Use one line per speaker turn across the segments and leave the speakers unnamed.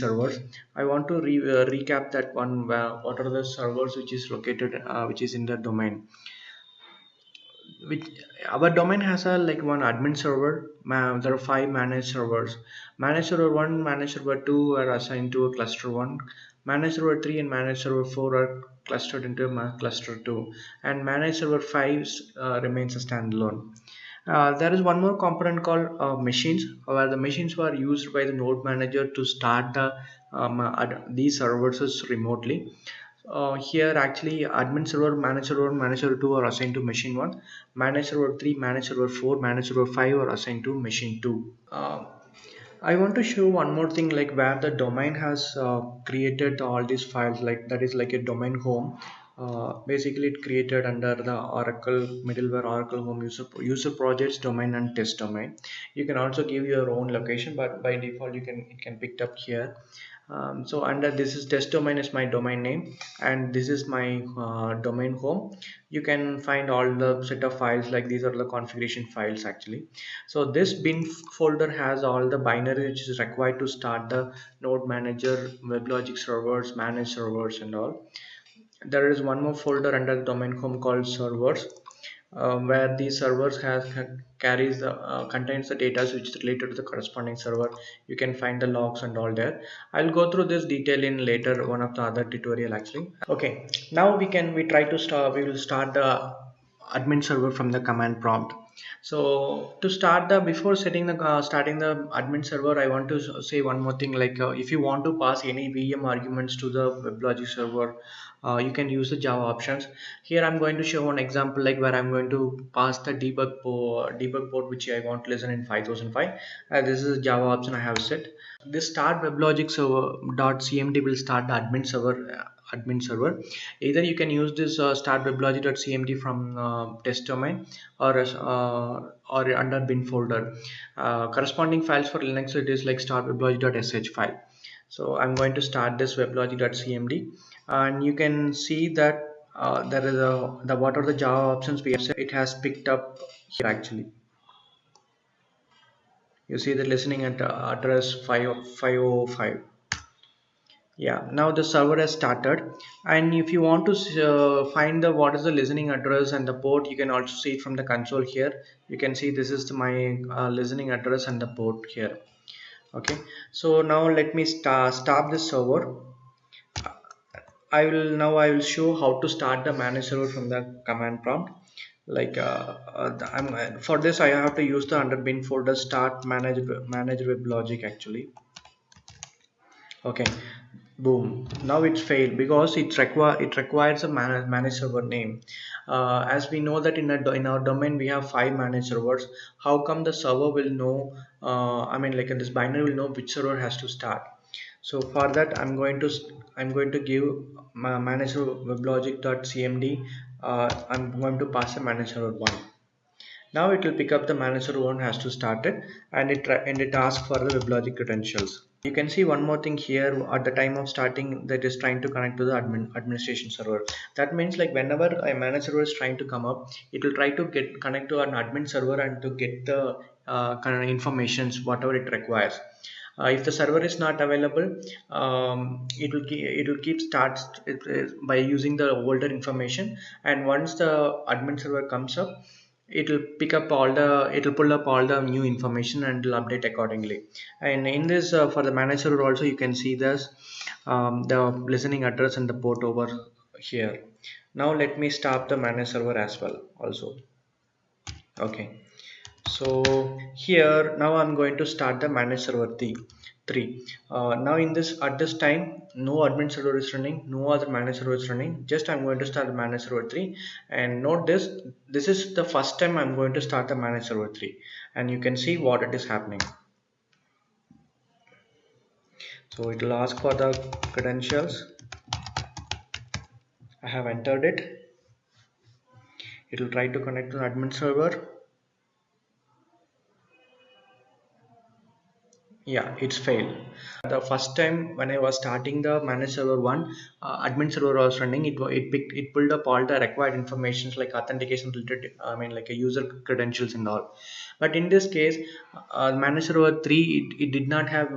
servers. I want to recap that one. What are the servers which is located, which is in the domain? Which our domain has a like one admin server. There are 5 managed servers. Managed server 1, managed server 2 are assigned to a cluster 1. Managed server 3 and managed server 4 are clustered into a cluster 2, and managed server 5 remains a standalone. There is one more component called machines, where the machines were used by the node manager to start these servers remotely. Here actually admin server, manager 1, manager 2 are assigned to machine 1, manager server 3, manager server 4, manager server 5 are assigned to machine 2. I want to show one more thing, like where the domain has created all these files, like that is like a domain home. Basically it created under the Oracle middleware, Oracle home user projects domain and test domain. You can also give your own location, but by default it can picked up here. So under this is test domain is my domain name, and this is my domain home. You can find all the set of files, like these are the configuration files actually. So this bin folder has all the binary which is required to start the node manager, WebLogic servers, managed servers and all. There is one more folder under the domain home called servers, where the servers carries the contains the data which is related to the corresponding server. You can find the logs and all there. I'll go through this detail in later one of the other tutorial actually. Okay, now we will start the admin server from the command prompt. So to start the before setting the starting the admin server, I want to say one more thing, like if you want to pass any VM arguments to the WebLogic server, you can use the Java options. Here I'm going to show one example, like where I'm going to pass the debug port which I want to listen in 5005. This is a Java option I have set. This start WebLogic server .cmd will start the admin server. Either you can use this start WebLogic.cmd from test domain, or under bin folder. Corresponding files for Linux, it is like start WebLogic.sh file. So I'm going to start this WebLogic.cmd, and you can see that there is the what are the Java options we have set. It has picked up here actually. You see the listening at address 505. Yeah, now the server has started, and if you want to find the what is the listening address and the port, you can also see it from the console here. You can see this is my listening address and the port here. Okay, so now let me stop this server. I will show how to start the manage server from the command prompt. Like for this I have to use the under bin folder start manage web logic actually. Okay, boom, now it's failed because it requires a managed server name. As we know that in our domain we have 5 managed servers. How come the server will know, I mean like this binary will know which server has to start? So for that I'm going to give my manager weblogic.cmd. I'm going to pass a manager server 1. Now it will pick up the manager 1 has to start it, and it asks for the WebLogic credentials. You can see one more thing here at the time of starting, that is trying to connect to the administration server. That means like whenever a managed server is trying to come up, it will try to get connect to an admin server and to get the kind of informations whatever it requires. If the server is not available, it will keep starts by using the older information, and once the admin server comes up, it will pull up all the new information and will update accordingly. And in this for the manager also, you can see this the listening address and the port over here. Now let me stop the manage server as well also. Okay, so here now I'm going to start the manage server 3. Now in this at this time no admin server is running, no other manage server is running, just I'm going to start the manage server 3. And note this is the first time I'm going to start the manage server 3, and you can see what it is happening. So it will ask for the credentials. I have entered it. It will try to connect to the admin server. Yeah, it's failed. The first time when I was starting the manage server 1, admin server was running, it pulled up all the required informations like authentication related, I mean like a user credentials and all. But in this case, manage server 3, it did not have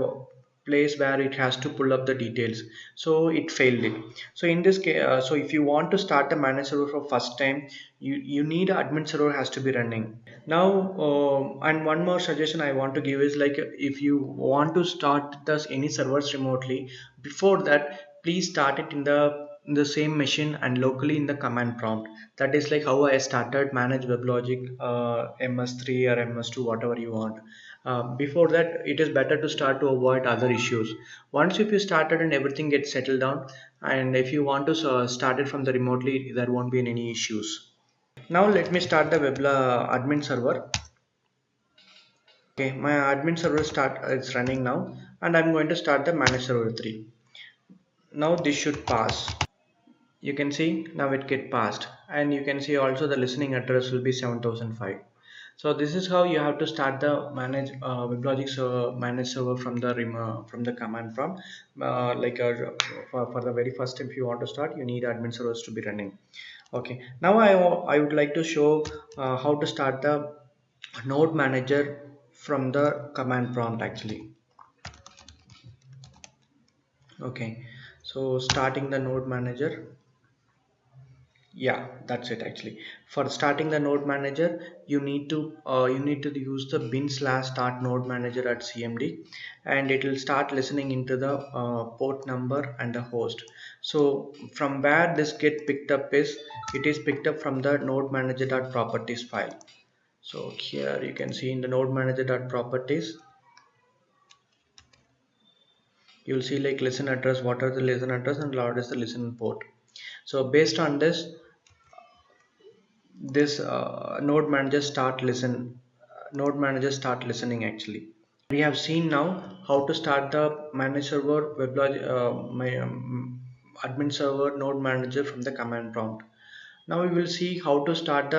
place where it has to pull up the details, so it failed it. So in this case, so if you want to start the manage server for first time, you need admin server has to be running now. And one more suggestion I want to give is, like, if you want to start this any servers remotely, before that please start it in the same machine and locally in the command prompt. That is like how I started manage WebLogic ms3 or ms2, whatever you want. Before that, it is better to start to avoid other issues. Once if you started and everything gets settled down, and if you want to start it from the remotely, there won't be any issues. Now let me start the admin server. Okay, my admin server start it's running now, and I'm going to start the manage server 3. Now this should pass. You can see now it get passed, and you can see also the listening address will be 7005. So this is how you have to start the manage WebLogic manage server from the from the command prompt. For the very first, if you want to start, you need admin servers to be running. Okay, now I would like to show how to start the node manager from the command prompt actually. Okay, so starting the node manager. Yeah, that's it actually. For starting the node manager, you need to use the bin slash start node manager at cmd, and it will start listening into the port number and the host. So from where this get picked up is, it is picked up from the node manager.properties file. So here you can see in the node manager.properties, you'll see like listen address, what are the listen address, and what is the listen port. So based on this node manager start listening actually. We have seen now how to start the manage server admin server node manager from the command prompt. Now we will see how to start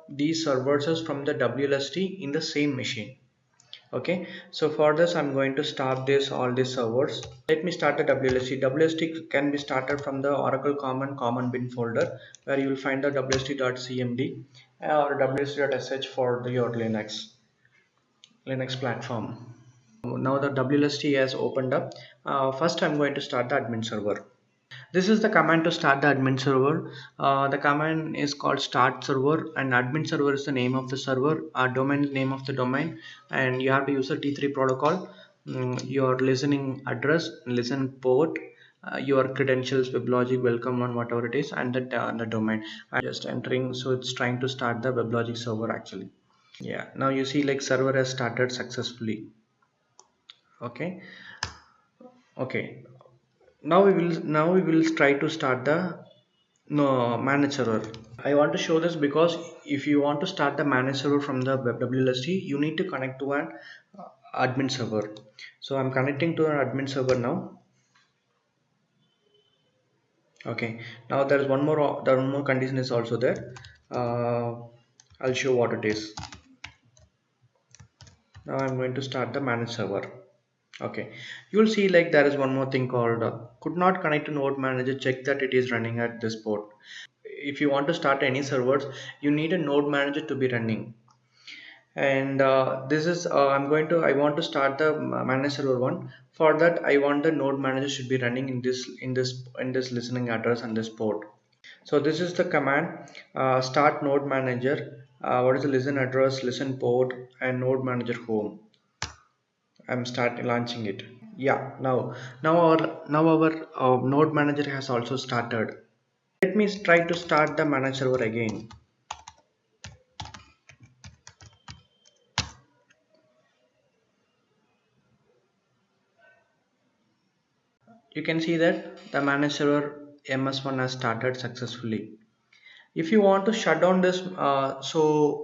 these servers from the WLST in the same machine. Okay, so for this I'm going to start all these servers. Let me start the WLST. WLST can be started from the Oracle common bin folder, where you will find the wlst.cmd or wlst.sh for your Linux platform. Now the WLST has opened up. First I'm going to start the admin server. This is the command to start the admin server. The command is called start server, and admin server is the name of the server, domain name of the domain, and you have to use a T3 protocol, your listening address, listen port, your credentials, WebLogic, welcome one, whatever it is, and the domain. I'm just entering, so it's trying to start the WebLogic server actually. Yeah, now you see like server has started successfully. Okay, okay. Now we will try to start the no manage server. I want to show this because if you want to start the manage server from the WLST, you need to connect to an admin server. So I'm connecting to an admin server now. Okay, now there is one more condition is also there. I'll show what it is. Now I'm going to start the manage server. Okay, you will see like there is one more thing called could not connect to node manager, check that it is running at this port. If you want to start any servers, you need a node manager to be running. And this is I want to start the manage server one. For that, I want the node manager should be running in this listening address and this port. So this is the command, start node manager. What is the listen address, listen port, and node manager home. I'm starting launching it. Yeah, now our node manager has also started. Let me try to start the manage server again. You can see that the manage server ms1 has started successfully. If you want to shut down this so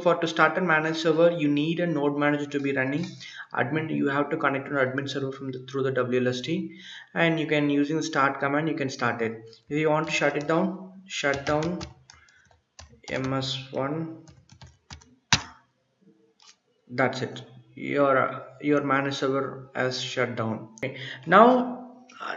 for to start a manage server, you need a node manager to be running. Admin, you have to connect to an admin server through the WLST, and you can, using the start command, you can start it. If you want to shut it down, shut down ms1. That's it, your manage server has shut down. Okay. Now